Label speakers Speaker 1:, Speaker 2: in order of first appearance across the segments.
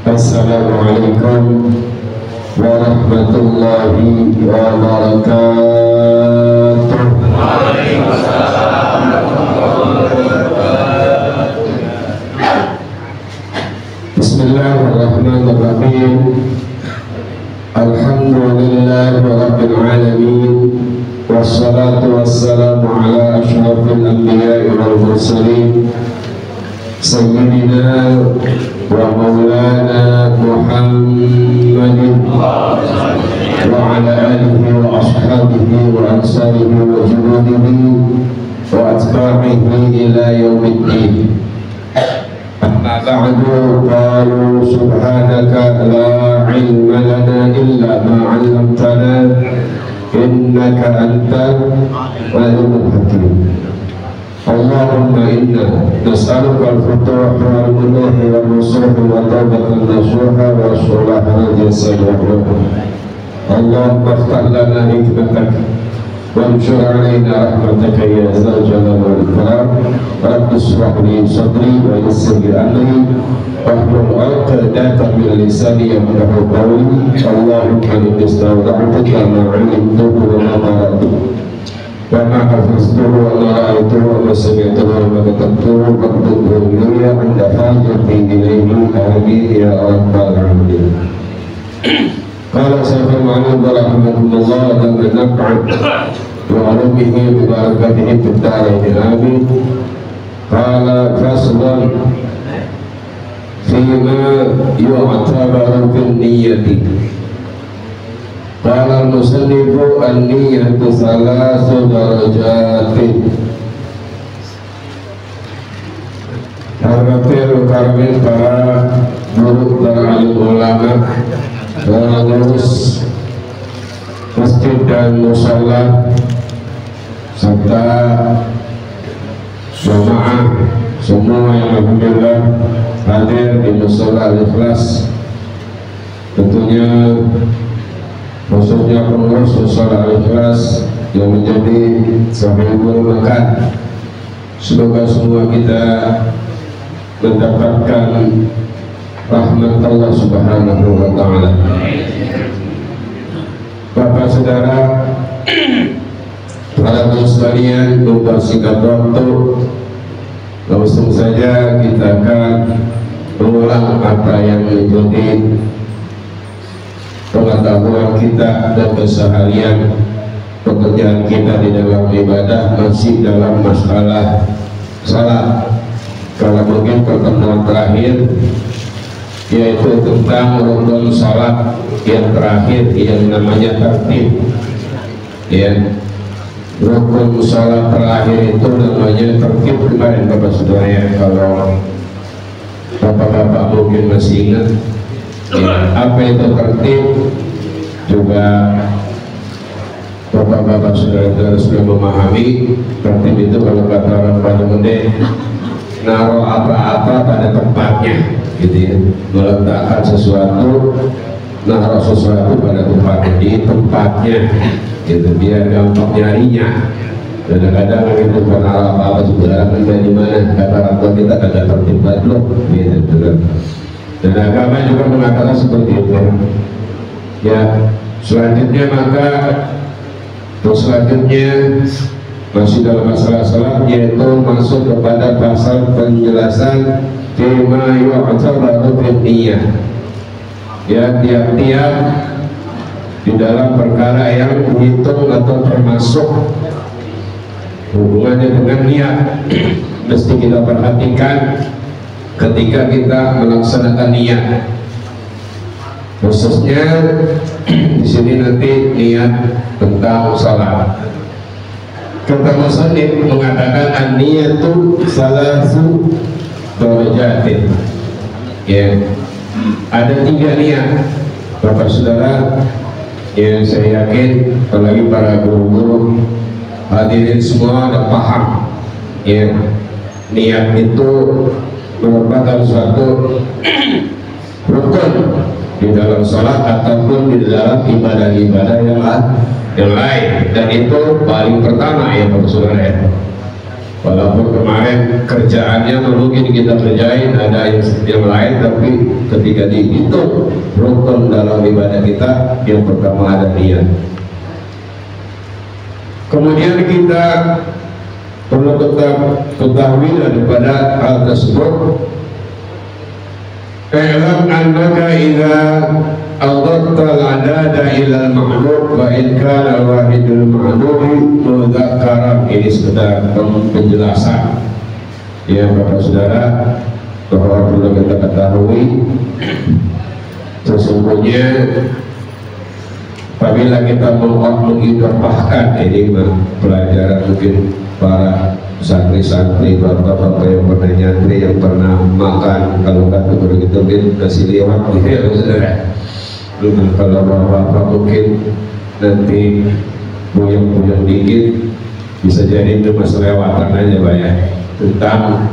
Speaker 1: Assalamualaikum warahmatullahi wabarakatuh. Bismillahirrahmanirrahim. Alhamdulillahirabbil alamin. Wassalatu wassalamu ala asyrafil anbiya'i wal mursalin. Sayyidina wa maulana Muhammadin wa ala alihi wa ashabihi wa ansarihi wa junudihi wa atba'ihi ila yaumiddin. Amma ba'du, qalu subhanaka la ilma lana illa ma 'allamtana innaka antal alimul hakim. Allahumma inna nas'aluka al-futuh wal-munuh wal-nusuh wal-tawbatan nasuha wa-sulah al-jasad wa-ruh. Allahumma aftah lana hikmatak wa-anshur alayna rahmataka ya zal jalal wal-ikram. Rabbi ishrah li sadri wa yassir li amri wahlul 'uqdatan min lisani yafqahu qawli. Allahumma inni astawda'tuka ma 'allamtuhu wa ma qara'tuhu wa ma hafiztuhu wa ma ra'aytuhu wa ma sami'tuhu wa ma katabtuhu faktubhu ilayya 'inda hajati ilayhi amin ya rabbal alamin. Qala Syekhul Ma'mun rahimahullah dan naf'an wa 'ulumihi bi barakatihi fid dharain amin. Qala faslun fima yu'tabaru fin niyyati. Qala al-musannifu an-niyyatu salasu darajatin. Hadirin karamin para guru dan alim ulama, pengurus masjid dan musalla serta jamaah semua yang alhamdulillah hadir di musalla Al-Ikhlas, tentunya khususnya pengurus musalla Al-Ikhlas yang menjadi sahibul makan Semoga semua kita mendapatkan rahmat Allah Subhanahu wa Ta'ala. Bapak saudara, para sekalian, mempersingkat waktu, langsung saja kita akan mengulang apa yang menjadi pengetahuan kita dan keseharian pekerjaan kita di dalam ibadah, masih dalam masalah salat. Kalau mungkin pertemuan terakhir yaitu tentang rukun salat yang terakhir yang namanya tertib, ya. Rukun salat terakhir itu namanya tertib kemarin Bapak Saudara ya. Kalau Bapak-bapak mungkin masih ingat ya, apa itu tertib, juga Bapak-bapak saudara-saudara sudah memahami tertib itu. Kalau kata orang Bandung Gede, naruh apa-apa pada tempatnya, gitu ya, meletakkan sesuatu, naruh sesuatu pada tempatnya, di tempatnya, gitu, biar gampang nyarinya. Kadang-kadang itu naruh apa-apa sembarangan dari mana, kata orang tua kita kagak tertib banget, gitu. Dan agama juga mengatakan seperti itu. Ya, selanjutnya masih dalam masalah salat, yaitu masuk kepada pasal penjelasan tema yu'tabaru fil niyyah. Ya, tiap-tiap di dalam perkara yang dihitung atau termasuk hubungannya dengan niat mesti kita perhatikan ketika kita melaksanakan niat. Khususnya di sini nanti niat tentang salat. Kata musannif mengatakan an-niyatu salasu darajatin. Ya, ada 3 niat. Bapak saudara, yang saya yakin apalagi para guru-guru hadirin semua ada paham. Ya, niat itu merupakan suatu rukun di dalam sholat ataupun di dalam ibadah-ibadah yang lain, dan itu paling pertama ya Bapak Saudara ya. Walaupun kemarin kerjaannya mungkin kita kerjain ada yang lain, tapi ketika dihitung rukun dalam ibadah kita, yang pertama ada niat. Kemudian kita perlu tetap ketahui daripada hal tersebut. I'lam annaka idza awdatta al-adada ila al-ma'lum wa in kana wahidul ma'lum mudhakkaran. Ini sekedar penjelasan ya Bapak Saudara, bahwa perlu kita ketahui sesungguhnya apabila kita mengidopahkan, ini pelajaran mungkin para santri-santri, bapak-bapak yang pernah nyantri, yang pernah makan, kalau nggak begitu mungkin nasi lewat gitu ya saudara. Kalau bapak mungkin nanti buyang-buyang dikit, bisa jadi itu mas lewatan aja Pak ya, tentang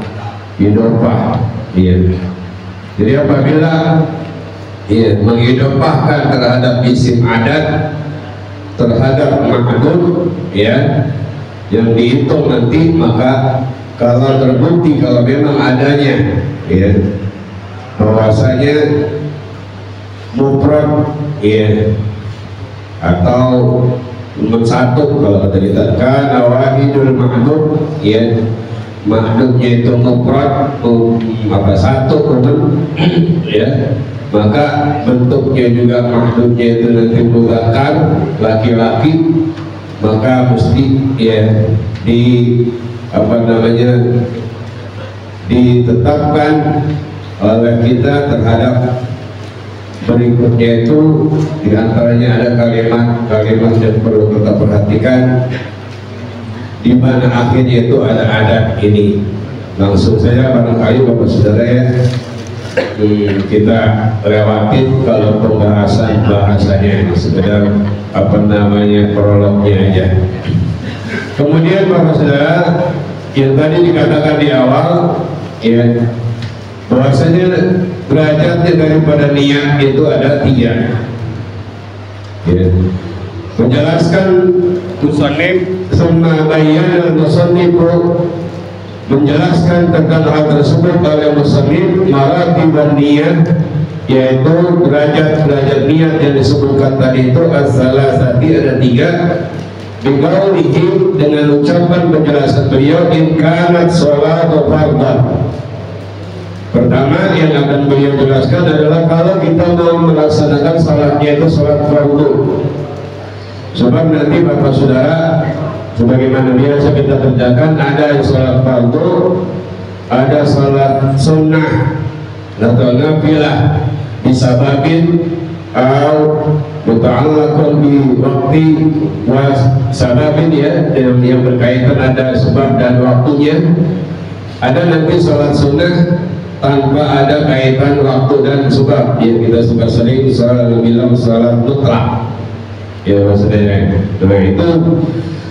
Speaker 1: idopah. Iya. Jadi apabila mengidopahkan terhadap isim adat, terhadap ma'dud ya, yang dihitung nanti, maka kalau terbukti kalau memang adanya ya bahwasanya mufrad ya atau satu, kalau kata kita kana wahidul ma'dud ya, ma'dudnya itu mufrad satu ya, maka bentuknya juga ma'dudnya itu nanti mudzakkar laki-laki, maka mesti ya ditetapkan oleh kita terhadap berikutnya. Itu diantaranya ada kalimat yang perlu kita perhatikan, di mana akhirnya itu ada adat ini. Langsung saja barangkali Bapak Saudara ya, kita lewatin kalau bahasanya sekedar prolognya aja. Kemudian Bapak Saudara, yang tadi dikatakan di awal ya, bahwasanya derajatnya daripada niat itu ada 3 ya. Menjelaskan musannif summa bayyana al-musannifu menjelaskan tentang hal tersebut oleh musannif maratibun niyah, yaitu derajat-derajat niat yang disebutkan tadi itu as-salasati, ada 3, biqaulihi, dengan ucapan penjelasan beliau, in kanat sholatu fardhan. Pertama yang akan beliau jelaskan adalah kalau kita mau melaksanakan salatnya itu salat fardu. Sebab nanti Bapak Saudara, sebagaimana biasa kita kerjakan, ada salat fardu, ada salat sunnah atau nafilah disababin atau muta'allaqun bi waqti wa sababin, ya, yang berkaitan ada sebab dan waktunya. Ada nanti salat sunnah tanpa ada kaitan waktu dan sebab, ya, kita suka sering bilang salat mutlak, ya maksudnya. Nah, itu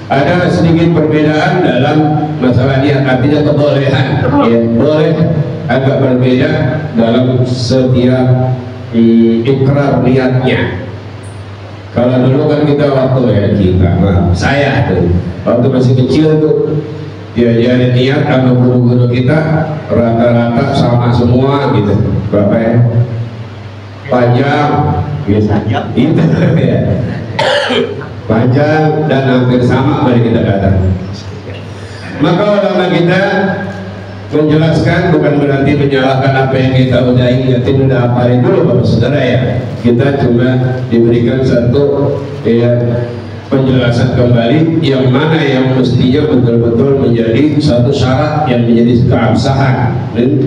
Speaker 1: ada sedikit perbedaan dalam masalah niat, artinya kebolehan, ya, boleh agak berbeda dalam setiap ikrar niatnya. Kalau dulu kan kita waktu, ya saya tuh waktu masih kecil tuh diajarin niat sama guru-guru kita, rata-rata sama semua gitu. Berapa ya? Panjang gitu. Itu ya. Panjang dan hampir sama dari kita datang. Maka ulama kita menjelaskan bukan berarti menyalahkan apa yang kita udah ingetin, udah hafalin dulu Bapak Saudara, ya. Kita cuma diberikan satu, ya, penjelasan kembali yang mana yang mestinya betul-betul menjadi satu syarat yang menjadi keabsahan.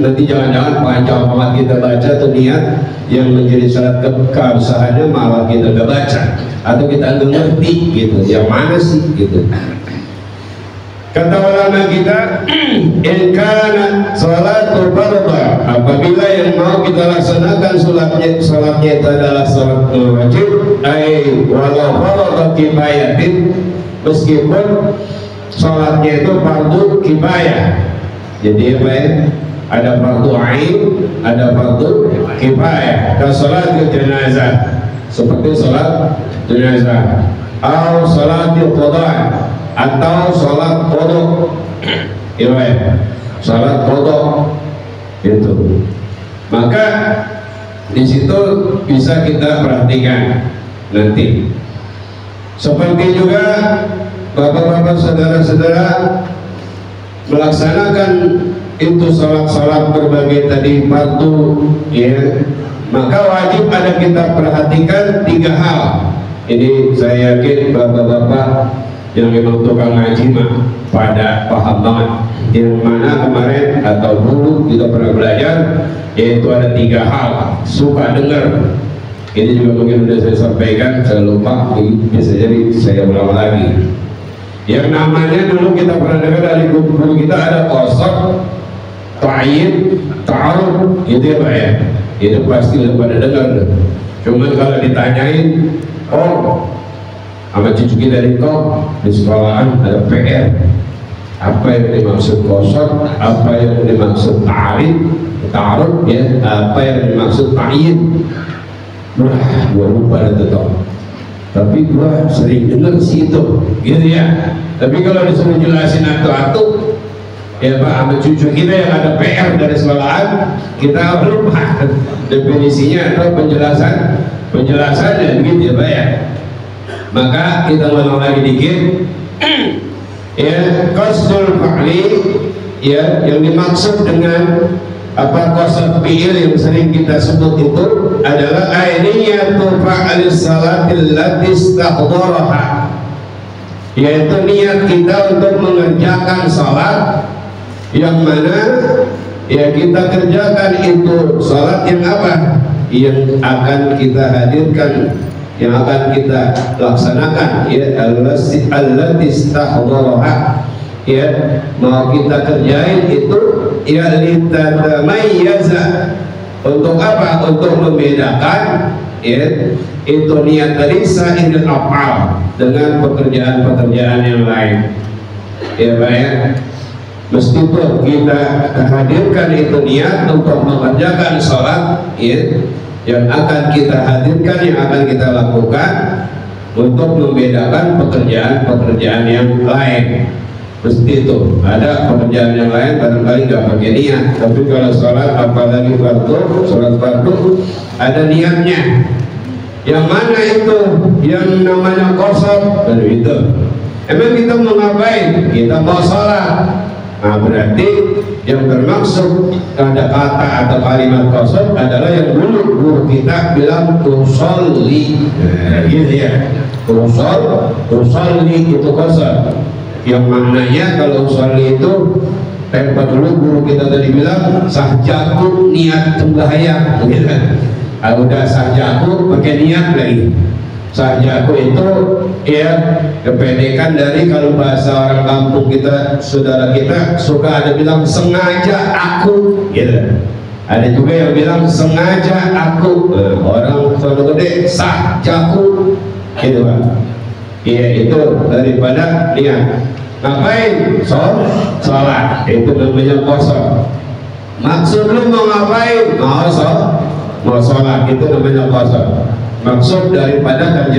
Speaker 1: Nanti jangan-jangan panjang banget kita baca tuh niat yang menjadi syarat keabsahannya malah kita gak baca atau kita nggak ngerti gitu, yang mana sih gitu. Kata ulama kita, in kana sholatu fardhan, apabila yang mau kita laksanakan salatnya itu adalah salat wajib, walau fardhu kifayatin, meskipun salatnya itu fardu kifayah. Jadi apa ya? Ada fardu ain, ada fardu kifayah. Ka salat jenazah, seperti salat jenazah, atau salat qada, atau sholat qada, ya, sholat qada itu. Maka di situ bisa kita perhatikan nanti. Seperti juga bapak-bapak, saudara-saudara melaksanakan itu sholat-sholat berbagai tadi fardu, ya, maka wajib ada kita perhatikan 3 hal. Ini saya yakin bapak-bapak yang memang tukang ngaji mah pada paham banget. Yang mana kemarin atau dulu kita pernah belajar, yaitu ada 3 hal. Suka dengar, ini juga mungkin sudah saya sampaikan, saya lupa, bisa jadi saya ulang lagi. Yang namanya dulu kita pernah dengar dari guru kita, ada qasr, ta'yin, ta'aruf, gitu ya Pak ya. Itu pasti udah pada dengar. Cuman kalau ditanyain, oh, sama cucu kita dari kau di sekolahan ada PR, apa yang dimaksud qasr, apa yang dimaksud ta'aruf, ya, apa yang dimaksud ta'yin. Wah, gua lupa ada tetap, tapi gua sering dengar sih itu, gitu ya. Tapi kalau disuruh jelasin atu-atu, ya Pak, sama cucu kita yang ada PR dari sekolahan, kita lupa definisinya atau penjelasannya, gitu ya Pak ya. Maka kita ulang lagi dikit, ya, qasdul fa'li, ya, yang dimaksud dengan apa qasd fi'il yang sering kita sebut itu adalah ainiyatu fa'alis salatil lati istahdaraha, yaitu niat kita untuk mengerjakan salat yang mana, ya, kita kerjakan itu salat yang apa, yang akan kita hadirkan, yang akan kita laksanakan, ya, allati istahdaraha, ya, mau kita kerjain itu, ya, litatamayyaza, untuk apa? Untuk membedakan, ya, itu niat tadi sa'iril af'al dengan pekerjaan-pekerjaan yang lain, ya Pak ya. Meskipun kita hadirkan itu niat untuk mengerjakan sholat, ya, yang akan kita hadirkan, yang akan kita lakukan untuk membedakan pekerjaan-pekerjaan yang lain. Mesti itu. Ada pekerjaan yang lain barangkali nggak pakai niat, tapi kalau sholat apalagi fardu, sholat fardu ada niatnya. Yang mana itu? Yang namanya qasar. Dan itu emang kita mau ngapain? Kita mau sholat. Nah berarti yang bermaksud ada kata atau kalimat qasar adalah yang dulu guru kita bilang usolli. Gitu ya, usolli itu qasar. Yang maknanya kalau usolli itu tempat dulu guru kita tadi bilang sahjaku niat sembahyang, gitu. Udah sahjaku pakai niat lagi. Sahjaku itu ya kependekan dari, kalau bahasa orang kampung kita, saudara kita suka ada bilang sengaja aku, gitu. Ada juga yang bilang sengaja aku. Orang kalau gede sahjaku, gitu Pak. Iya itu daripada niat. Ngapain? Sholat. Itu namanya qasar. Maksud lu mau ngapain? Mau sholat. Itu namanya qasar. Maksud daripada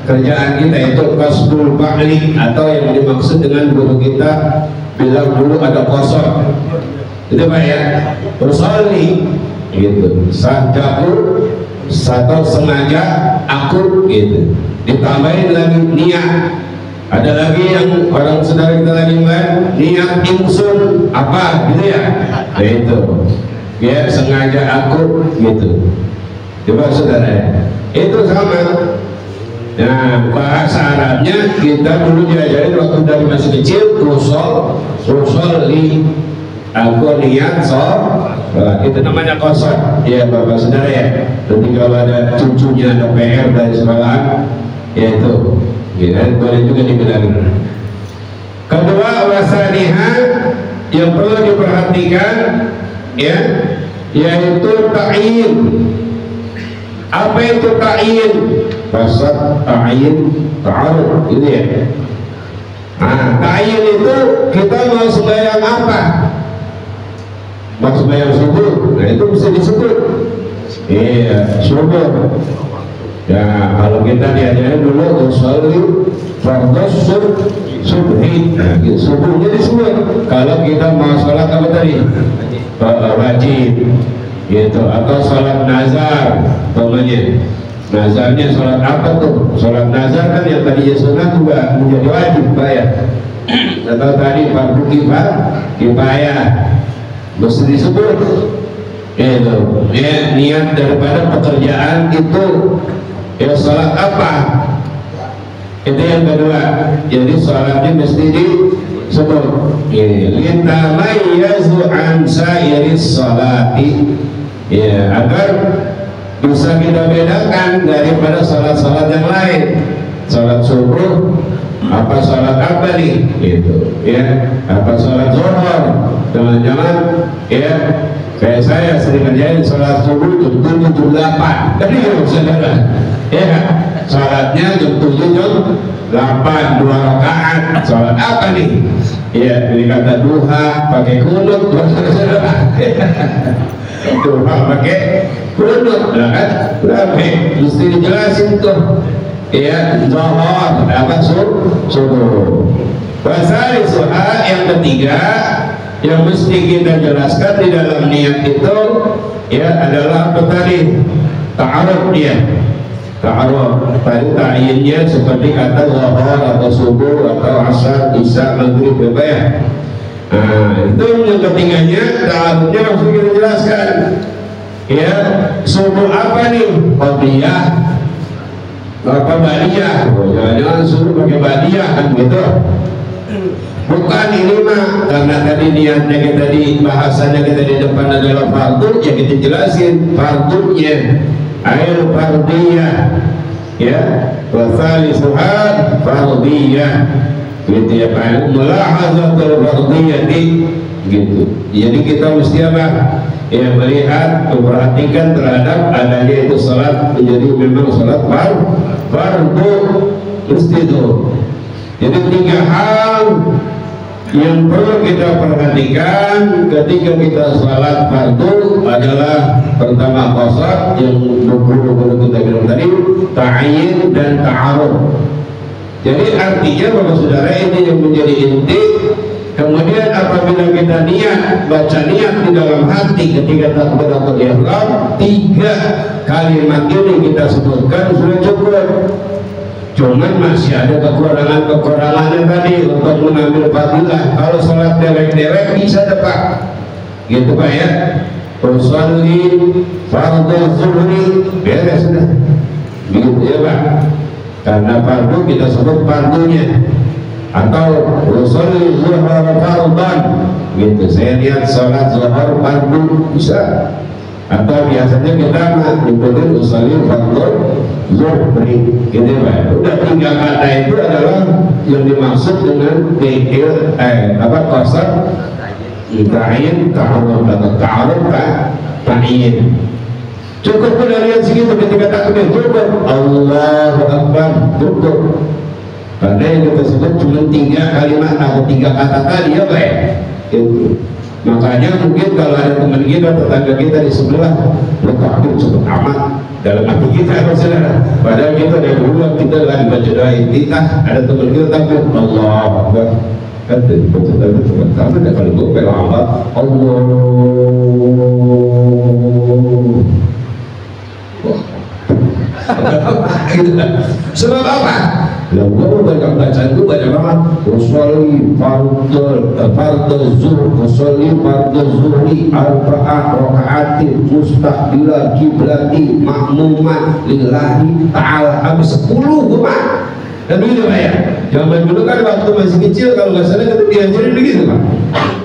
Speaker 1: kerjaan kita itu qasdul fa'li, atau yang dimaksud dengan guru kita bilang dulu ada qasar. Itu Pak ya. Usolli gitu. Sahjaku atau sengaja aku gitu. Ditambahin lagi niat. Ada lagi yang orang saudara kita lagi main niat ingsun apa gitu ya. Nah itu ya sengaja aku gitu. Coba saudara, itu sama. Nah bahasa Arabnya kita dulu diajarin waktu dari masih kecil, usolli, aku niat sholat. Itu namanya qasar ya Bapak saudara ya. Nanti kalau ada cucunya ada PR dari sekolah, ya itu ya, boleh juga dibilang. Kedua, wasaniha yang perlu diperhatikan ya, yaitu ta'yin. Apa itu ta'yin? Bahasa ta'yin, ta'aruf, gitu ya. Nah, ta'yin itu kita mau sembahyang apa? Mau sembahyang subuh, nah itu bisa disebut. Iya, subuh. Ya kalau kita diajarin dulu usolli fardhu subhi, nah, gitu. Subuhnya disebut. Kalau kita mau sholat apa tadi? Wajib, gitu. Atau sholat nazar, namanya. Nazarnya sholat apa tuh? Sholat nazar kan yang tadinya sunat juga menjadi wajib, Pak ya. Atau tadi fardu kifayah, mesti disebut. Itu ya, niat daripada pekerjaan itu. Ya sholat apa? Itu yang kedua. Jadi sholatnya mesti disebut. Litamayyazu an sa'iris sholati. Ya, agar bisa kita bedakan daripada sholat-sholat yang lain. Sholat subuh, apa sholat apa nih? Gitu. Ya, apa sholat zuhur? Jangan-jangan ya kayak saya sering kerjain sholat subuh jam 7 jam 8. Jadi saudara, ya sholatnya jam 7 jam 8 2 rakaat. Sholat apa nih? Ya ini kata duha pakai kunut, saudara. Duha pakai kunut, kan? Berapa? Mesti dijelasin tuh. Ya zuhur apa subuh. Wasari suha yang ketiga yang mesti kita jelaskan di dalam niat itu ya adalah apa tadi? Ta'aruf dia. Ta'aruf tadi ta'yinnya seperti kata zuhur atau subuh atau asar, isya, maghrib, apa ya. Nah itu yang ketiganya ta'arufnya harus kita jelaskan. Ya subuh apa nih? Qadiyah apa badiyah? Jangan-jangan subuh pakai badiyah kan gitu. Bukan ini mah, karena tadi niatnya kita di bahasanya kita di depan adalah fardu, ya kita jelasin fardunya air fardiyah ya, wasalisuha fardiyah gitu ya Pak, mulahazatul fardiyati gitu. Jadi kita mesti apa? Ya melihat, memperhatikan terhadap adanya itu salat menjadi memang salat fardu mesti itu. Jadi 3 hal yang perlu kita perhatikan ketika kita salat fardu adalah pertama qasar yang guru-guru kita bilang tadi, ta'yin dan ta'aruf. Jadi artinya Bapak Saudara ini yang menjadi inti. Kemudian apabila kita niat, baca niat di dalam hati ketika takbiratul ihram, 3 kalimat ini kita sebutkan sudah cukup. Cuman masih ada kekurangan-kekurangannya tadi untuk mengambil fadilah. Kalau sholat derek-derek bisa dapat, gitu Pak ya. Usolli fardhu zuhri, beres sudah, begitu ya Pak. Karena fardu kita sebut fardunya. Atau usolli zuhra fardhan, gitu. Saya lihat sholat zuhur fardu bisa. Atau biasanya kita ngikutin usolli fardhu zuhri, gitu Pak. Udah 3 kata itu adalah yang dimaksud dengan fi'il qasar, ta'yin, ta'aruf atau ta'aruf ta'yin. Cukup udah lihat segitu ketika takbir, cukup Allahu Akbar, cukup. Karena yang kita sebut cuma 3 kalimat atau 3 kata tadi ya Pak. Itu. Makanya mungkin kalau ada teman kita, tetangga kita di sebelah, takbir cepet amat dalam hati kita Saudara. Padahal kita dari dulu kita lagi baca doa intiqah, ada teman kita takbir Allahu Akbar. Kata baca doa cepet amat, ada kali gue pelawat Allah. Sebab apa? Lalu banyak bacaan itu banyak banget. Usolli fardhu zuhri arba'ah raka'atin mustaqbilal kiblati ma'muman lillahi ta'ala. Habis 10 Pak. Dan begitu Pak ya. Zaman dulu kan waktu masih kecil kalau nggak salah kita diajarin begitu Pak.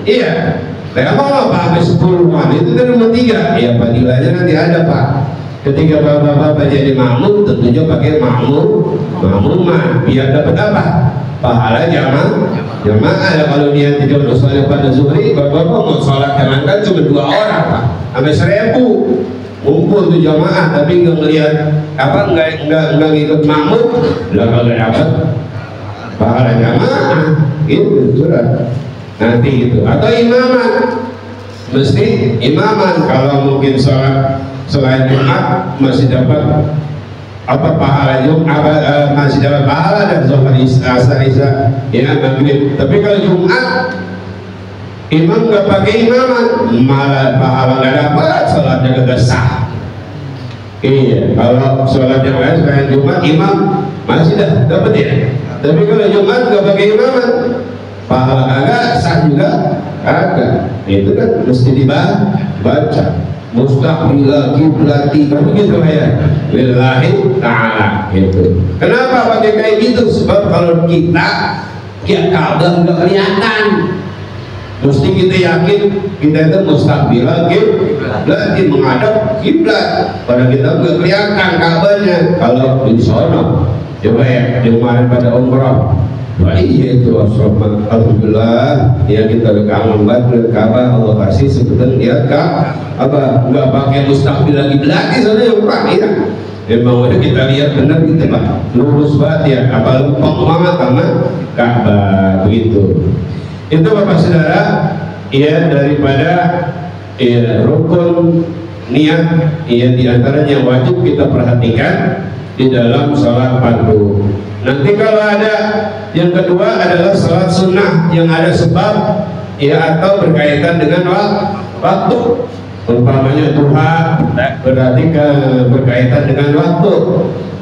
Speaker 1: Iya. Kalau Pak habis 10 itu kan nomor 3. Ya fadilahnya nanti ada Pak. Ketika bapak-bapak jadi makmum, tentunya pakai makmuman biar dapat apa? Pahala jamaah. Kalau dia tidak sholat pada zuhri, bapak-bapak mau sholat jangankan cuma 2 orang Pak, sampai 1000 ngumpul tuh jamaah, tapi nggak ngelihat nggak ngikut makmum, lah kalau dapat pahala jamaah, gitu sudah. Nanti itu atau imaman, mesti imaman. Kalau mungkin sholat selain Jumat masih dapat apa pahala Jumat, masih dapat pahala dan sholat asar isya ya maghrib. Tapi kalau Jumat imam nggak pakai imaman malah pahala nggak dapat, sholatnya nggak sah. Iya, kalau sholat yang lain selain Jumat imam masih dapat ya. Tapi kalau Jumat nggak pakai imaman pahala agak sah juga agak. Itu kan mesti dibaca. Mustaqbilal kiblati, begitu ya, lillahi ta'ala gitu. Kenapa pakai kayak gitu? Sebab kalau kita Ka'bah nggak kelihatan, mesti kita yakin kita itu mustaqbilal kiblati, menghadap kiblat. Pada kita nggak kelihatan Ka'bahnya kalau di sono. Coba ya, di kemarin pada umrah. Wah iya itu alhamdulillah ya kita kangen banget Ka'bah, Allah kasih sebutan dia apa nggak pakai mustaqbil lagi soalnya yang Pak ya. Memang udah kita lihat benar gitu Pak, lurus banget ya, apalagi banget sama Ka'bah begitu. Itu Bapak Saudara ya, daripada ya, rukun niat ya diantaranya wajib kita perhatikan di dalam sholat fardu. Nanti kalau ada yang kedua adalah sholat sunnah yang ada sebab ya atau berkaitan dengan waktu. Umpamanya duha berarti berkaitan dengan waktu.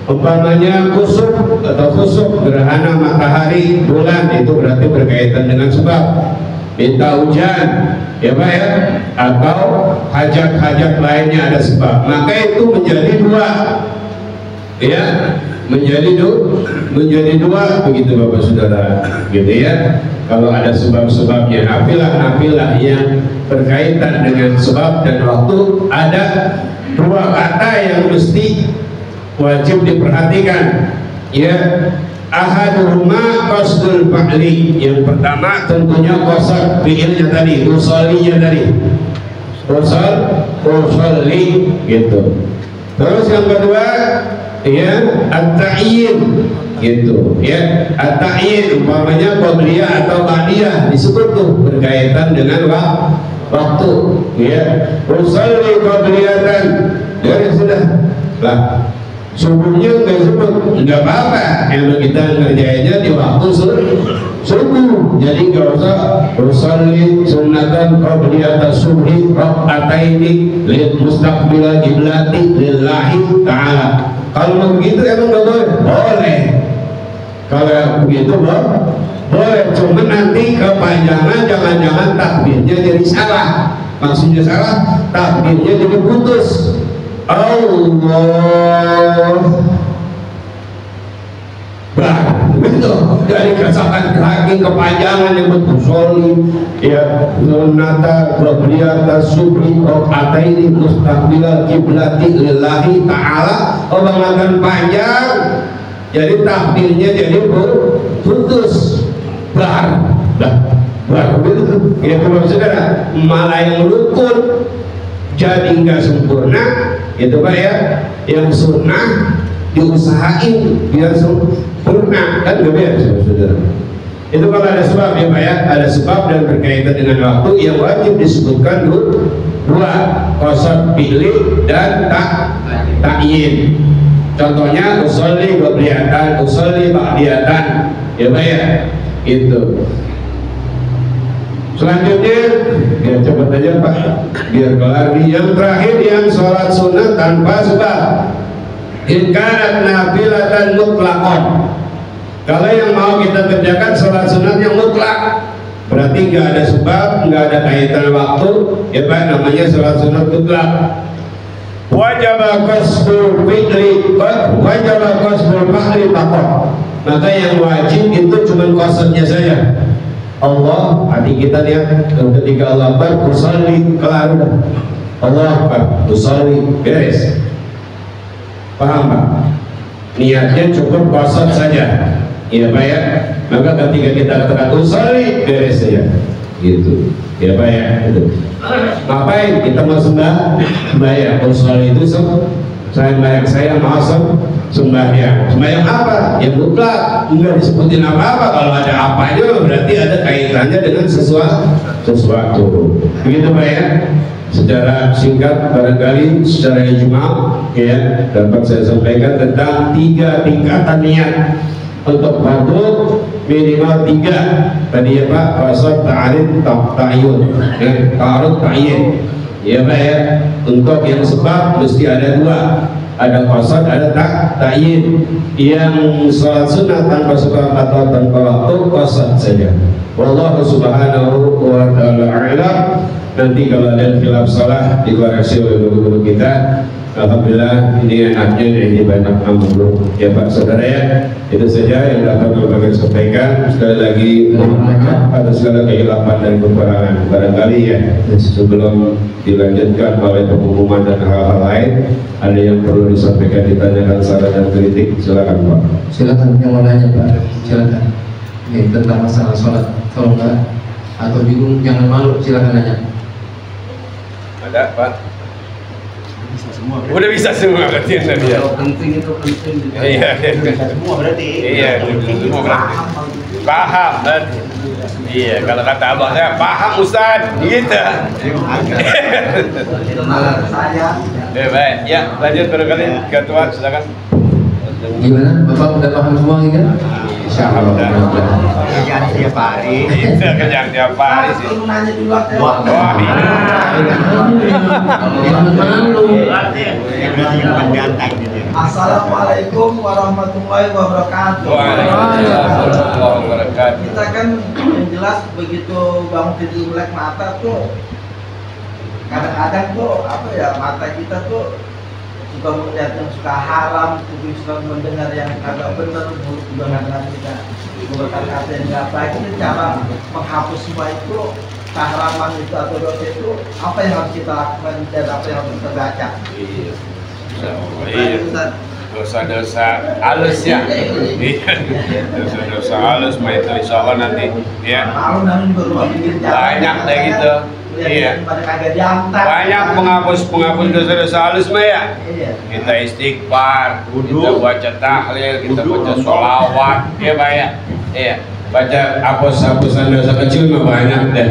Speaker 1: Umpamanya kusuf atau khusuf gerhana matahari bulan itu berarti berkaitan dengan sebab. Minta hujan ya Pak ya, atau hajat-hajat lainnya ada sebab, maka itu menjadi 2 ya, menjadi dua begitu Bapak Saudara gitu ya. Kalau ada sebab-sebabnya, nafilah yang berkaitan dengan sebab dan waktu, ada 2 kata yang mesti wajib diperhatikan ya. Ahaduhuma qasdul fa'li, yang pertama tentunya qasad fi'ilnya tadi, usollinya tadi, usolli gitu. Terus yang kedua ya at-ta'yin gitu ya, at-ta'yin umpamanya qabliyah atau ba'diyah disebut tuh berkaitan dengan waktu ya. Usolli qabliyatan, dari sudah lah subuhnya nggak sebut, nggak apa-apa, emang kita ngerjainnya di waktu subuh. Jadi nggak usah usolli sunatan qabliyata subhi rakaataini lil mustaqbila qiblati lillahi ta'ala. Kalau begitu emang nggak boleh? Boleh. Kalau begitu boleh, cuma nanti kepanjangan, jangan-jangan takbirnya jadi salah. Maksudnya salah, takbirnya jadi putus. Allah begitu, dari kesakan kaki kepanjangan yang betul ya sunata qabliyata subhi rakaataini mustaqbilal qiblati lillahi ta'ala. Allah makan panjang jadi takbirnya jadi putus begitu ya saudara, malah yang rukun jadi nggak sempurna itu Pak ya, yang sunnah diusahain biar sempurna kan nggak beres saudara. Itu kalau ada sebab ya Pak ya, ada sebab dan berkaitan dengan waktu yang wajib disebutkan dua, qasad fi'li dan ta'yin. Contohnya usolli qabliyatan, usolli ba'diyatan ya Pak ya, itu. Selanjutnya ya coba aja Pak biar kelar. Yang terakhir yang sholat sunnah tanpa sebab, in kanat nafilatan mutlaqan. Kalau yang mau kita kerjakan sholat sunnah yang mutlak, berarti nggak ada sebab, nggak ada kaitan waktu ya Pak, namanya sholat sunnah mutlak. Wajib qasdul fi'li, wajib qasdul fa'li faqat. Maka yang wajib itu cuma qasadnya saja. Allah, hati kita lihat ketika Allah Akbar, usolli, kelar udah. Allah Akbar, usolli, beres. Paham Pak? Niatnya cukup qasad saja, ya Pak ya. Maka ketika kita katakan usolli, beres saja, gitu, ya Pak ya. Gitu. Ngapain kita mau sembahyang? Usolli itu sembahyang saya mau sembahyang. Sembahyang apa? Ya mutlak, enggak disebutin apa-apa. Kalau ada apanya berarti ada kaitannya dengan sesuatu. Begitu Pak ya. Secara singkat barangkali secara ijma ya dapat saya sampaikan tentang 3 tingkatan niat. Untuk fardu minimal 3 tadi ya Pak, qasad, ta'arud, ta'yun, ta'arud, ta'yin ya Pak ya. Untuk yang sebab mesti ada 2, ada qasad, ada ta'yin. Yang sholat sunnah tanpa sebab atau tanpa waktu qasad saja. Wallahu subhanahu wa ta'ala a'lam. Nanti kalau ada khilaf salah dikoreksi oleh guru-guru kita. Alhamdulillah ini enaknya ini banyak amrul ya Pak saudara ya. Itu saja yang dapat kami sampaikan. Sekali lagi atas segala kehilapan dan kekurangan barangkali ya. Sebelum dilanjutkan oleh pengumuman dan hal-hal lain, ada yang perlu disampaikan, ditanyakan saran dan kritik, silakan Pak.
Speaker 2: Silakan yang mau nanya Pak, silakan. Ini tentang masalah sholat, kalau enggak atau bingung jangan malu, silakan nanya.
Speaker 3: Ada Pak? Udah bisa semua berarti ya.
Speaker 2: Penting itu penting.
Speaker 3: Iya,
Speaker 2: bisa semua berarti.
Speaker 3: Iya, semua berarti. Paham berarti. Iya, kalau kata abang saya paham Ustaz, gitu. Baik, ya lanjut barangkali ketua silakan.
Speaker 2: Gimana? Bapak udah paham semua ini kan?
Speaker 3: Insyaallah.
Speaker 4: Kerjaan tiap hari.
Speaker 3: Itu kerjaan tiap hari sih. Wah,
Speaker 4: Assalamualaikum warahmatullahi wabarakatuh.
Speaker 3: Waalaikumsalam warahmatullahi wabarakatuh.
Speaker 4: Kita kan yang jelas begitu bangun tidur melek mata tuh kadang-kadang tuh apa ya, mata kita tuh suka melihat yang suka haram, suka mendengar yang agak benar, mulut juga nggak kita berkata-kata yang nggak baik. Ini cara menghapus semua itu, keharaman itu atau dosa itu, apa yang harus kita lakukan dan apa yang harus kita baca?
Speaker 3: Iya. Dosa-dosa halus ya. Dosa-dosa halus mah itu insya Allah nanti ya. Banyak deh gitu. Iya. Banyak penghapus dosa-dosa halus mah ya. Kita istighfar, kita baca tahlil, kita baca sholawat, ya Pak ya. Iya. Baca hapus-hapusan dosa kecil mah banyak deh.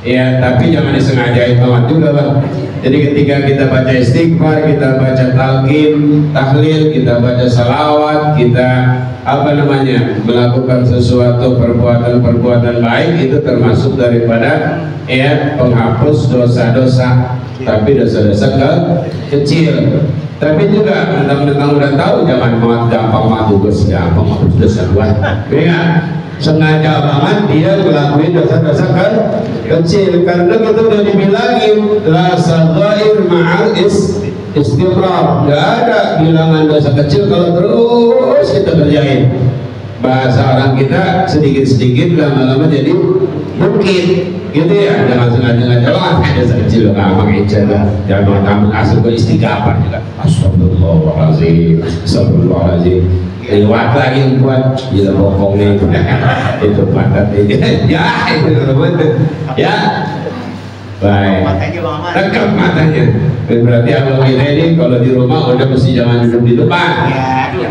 Speaker 3: Iya, tapi jangan disengajain banget juga Bang.
Speaker 1: Jadi ketika kita baca istighfar, kita baca talqin, tahlil, kita baca salawat, kita melakukan sesuatu perbuatan baik, itu termasuk daripada penghapus dosa-dosa. Tapi dosa-dosa kecil. Tapi juga mentang-mentang udah tahu jangan gampang matus gampang hapus dosa buat. Sengaja banget dia melakukan dosa-dosa kecil, karena kita udah dibilangin la saghair ma'al istimrar, nggak ada bilangan dosa kecil kalau terus kita kerjain. Bahasa orang kita sedikit-sedikit lama-lama jadi bukit gitu ya. Jangan sengaja dosa kecil gampang aja lah, jangan kamu asal ke istighfar juga. Astagfirullahaladzim, astagfirullahaladzim. Lewat lagi yang kuat, gila bokongnya itu padat ya itu ya baik, rekam matanya. Berarti abang kita ini kalau di rumah udah mesti jangan duduk di depan,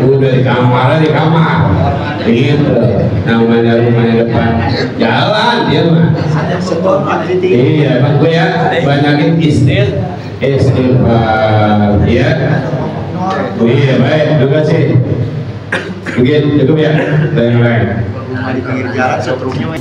Speaker 1: udah di kamar gitu. Namanya rumahnya depan jalan dia mah. Iya bang gue ya, banyakin istighfar ya. Iya baik, terima kasih. Mungkin cukup ya, dan yang lain.
Speaker 5: Di pinggir jalan setrumnya.